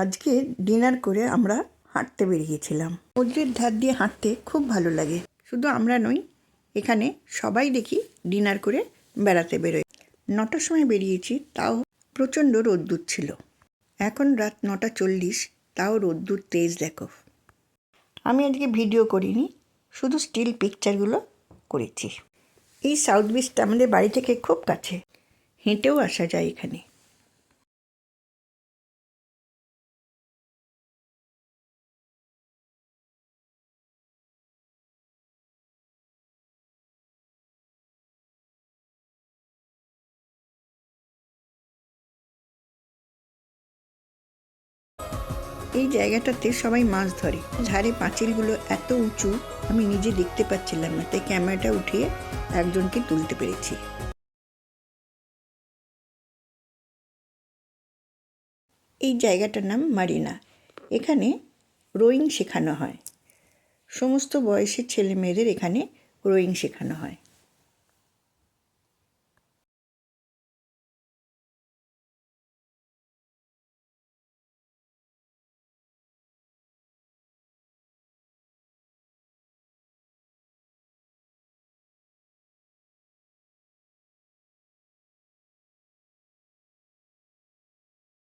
আজকে ডিনার করে আমরা হাঁটতে বেরিয়েছিলাম। সমুদ্রের ধার দিয়ে হাঁটতে খুব ভালো লাগে। শুধু আমরা নই, এখানে সবাই দেখি ডিনার করে বেড়াতে বেরোয়। 9টার সময় বেরিয়েছি, তাও প্রচণ্ড রোদ্দুর ছিল। এখন রাত 9:40, তাও রোদ্দুর তেজ দেখো। আমি আজকে ভিডিও করিনি, শুধু স্টিল পিকচারগুলো করেছি। এই সাউথ বিচটা আমাদের বাড়ি থেকে খুব কাছে, হেঁটেও আসা যায় এখানে। এই জায়গাটাতে সবাই মাছ ধরে। ধারে পাঁচিলগুলো এত উঁচু, আমি নিজে দেখতে পাচ্ছিলাম না, তাই ক্যামেরাটা উঠিয়ে একজনকে তুলতে পেরেছি। এই জায়গাটার নাম মারিনা। এখানে রোয়িং শেখানো হয়। সমস্ত বয়সের ছেলে মেয়েদের এখানে রোয়িং শেখানো হয়।